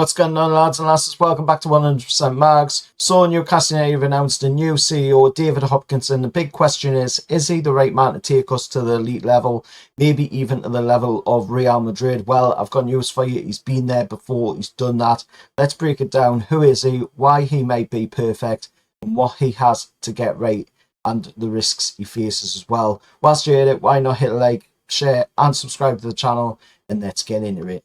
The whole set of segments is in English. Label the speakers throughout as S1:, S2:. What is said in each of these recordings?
S1: What's going on, lads and lasses? Welcome back to 100% Mags. So Newcastle have announced a new CEO, David Hopkinson. The big question is he the right man to take us to the elite level, maybe even to the level of Real Madrid? Well, I've got news for you. He's been there before. He's done that. Let's break it down. Who is he? Why he might be perfect? And what he has to get right, and the risks he faces as well. Whilst you're at it, why not hit a like, share and subscribe to the channel, and let's get into it.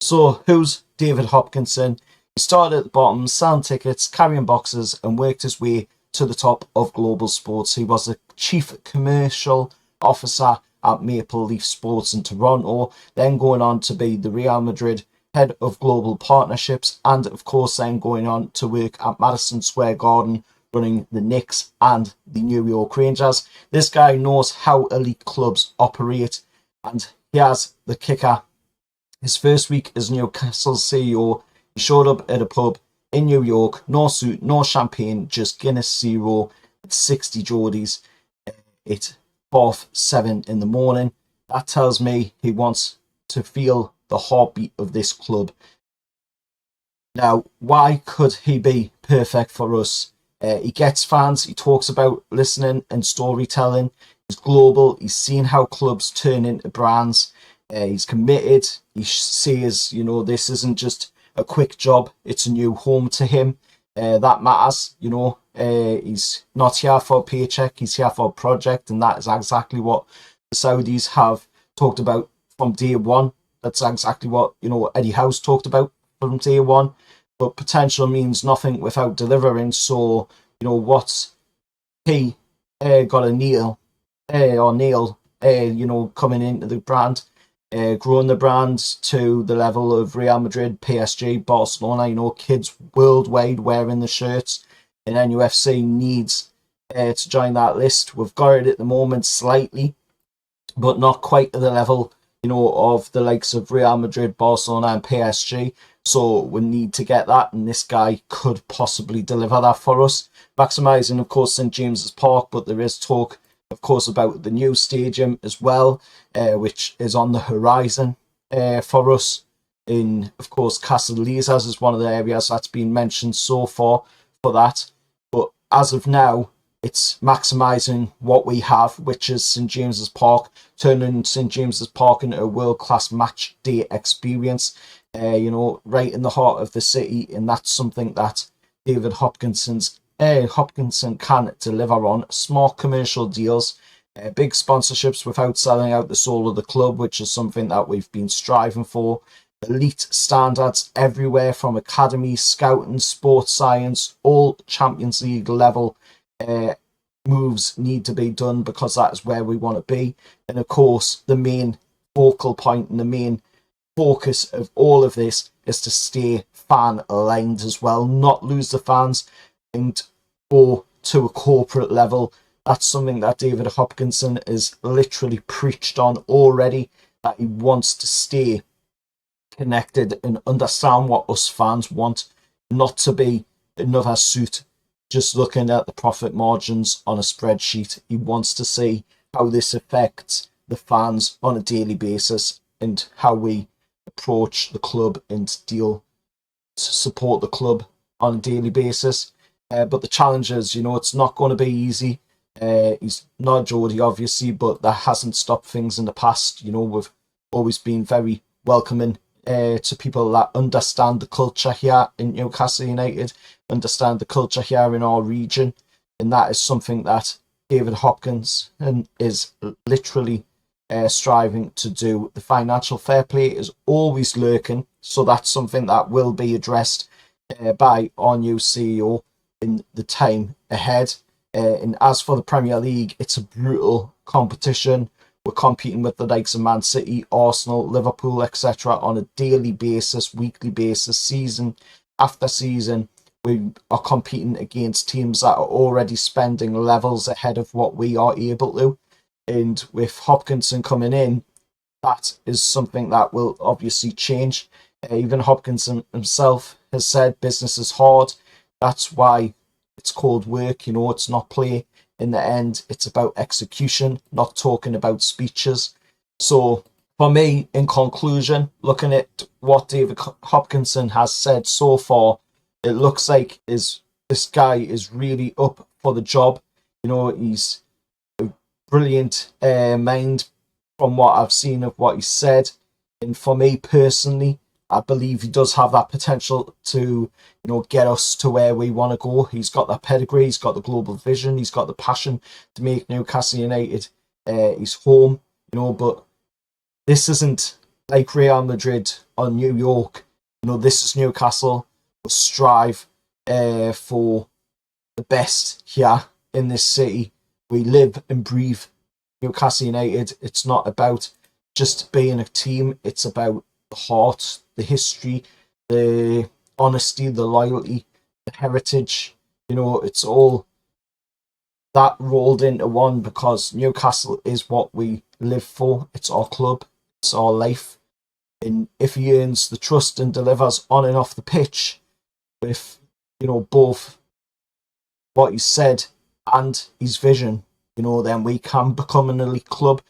S1: So, who's David Hopkinson? He started at the bottom, selling tickets, carrying boxes, and worked his way to the top of global sports. He was the chief commercial officer at Maple Leaf Sports in Toronto, then going on to be the Real Madrid head of global partnerships, and of course then going on to work at Madison Square Garden, running the Knicks and the New York Rangers. This guy knows how elite clubs operate, and he has the kicker. His first week as Newcastle CEO, he showed up at a pub in New York, no suit, no champagne, just Guinness Zero at 60 Geordies at 7:30 in the morning. That tells me he wants to feel the heartbeat of this club. Now, why could he be perfect for us? He gets fans, he talks about listening and storytelling. He's global, he's seen how clubs turn into brands. He's committed. He says, this isn't just a quick job, it's a new home to him. That matters, he's not here for a paycheck, he's here for a project, and that is exactly what the Saudis have talked about from day one. That's exactly what, Eddie Howe's talked about from day one. But potential means nothing without delivering. So, what's he got to nail, coming into the brand? Growing the brand to the level of Real Madrid, PSG, Barcelona, kids worldwide wearing the shirts, and Nufc needs to join that list. We've got it at the moment slightly, but not quite to the level, of the likes of Real Madrid, Barcelona and PSG. So we need to get that, and this guy could possibly deliver that for us. Maximising, of course, St James's Park, but there is talk, of course, about the new stadium as well, which is on the horizon for us. In, of course, Castle Leazes is one of the areas that's been mentioned so far for that. But as of now, it's maximising what we have, which is St James's Park, turning St James's Park into a world-class match day experience, right in the heart of the city. And that's something that David Hopkinson can deliver on. Smart commercial deals, big sponsorships without selling out the soul of the club, which is something that we've been striving for. Elite standards everywhere, from academy, scouting, sports science, all Champions League level moves need to be done, because that is where we want to be. And of course, the main focal point and the main focus of all of this is to stay fan aligned as well, not lose the fans and go to a corporate level. That's something that David Hopkinson is literally preached on already, that he wants to stay connected and understand what us fans want, not to be another suit just looking at the profit margins on a spreadsheet. He wants to see how this affects the fans on a daily basis, and how we approach the club and deal to support the club on a daily basis. But the challenge is, it's not going to be easy. He's not Geordie, obviously, but that hasn't stopped things in the past. We've always been very welcoming to people that understand the culture here in Newcastle United, understand the culture here in our region. And that is something that David Hopkinson is literally striving to do. The financial fair play is always lurking, so that's something that will be addressed by our new CEO in the time ahead. And as for the Premier League, it's a brutal competition. We're competing with the likes of Man City, Arsenal, Liverpool, etc. on a daily basis, weekly basis, season after season. We are competing against teams that are already spending levels ahead of what we are able to. And with Hopkinson coming in, that is something that will obviously change. Even Hopkinson himself has said business is hard. That's why it's called work. It's not play. In the end, it's about execution, not talking about speeches. So For me, in conclusion, looking at what David Hopkinson has said so far, it looks like this guy is really up for the job. You know, he's a brilliant mind from what I've seen of what he said. And for me personally, I believe he does have that potential to, get us to where we want to go. He's got that pedigree, he's got the global vision, he's got the passion to make Newcastle United his home, but this isn't like Real Madrid or New York. This is Newcastle. We'll strive for the best here in this city. We live and breathe Newcastle United. It's not about just being a team. It's about the heart, the history, the honesty, the loyalty, the heritage. It's all that rolled into one, because Newcastle is what we live for. It's our club. It's our life. And if he earns the trust and delivers on and off the pitch with, both what he said and his vision, then we can become an elite club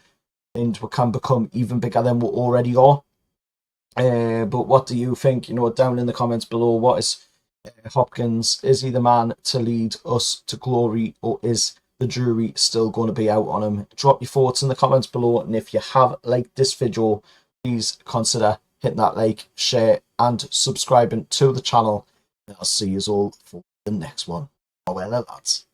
S1: and we can become even bigger than we already are. But what do you think? Down in the comments below, what is Hopkins? Is he the man to lead us to glory, or is the jury still going to be out on him? Drop your thoughts in the comments below, and if you have liked this video, please consider hitting that like, share and subscribing to the channel. And I'll see you all for the next one. Farewell, lads.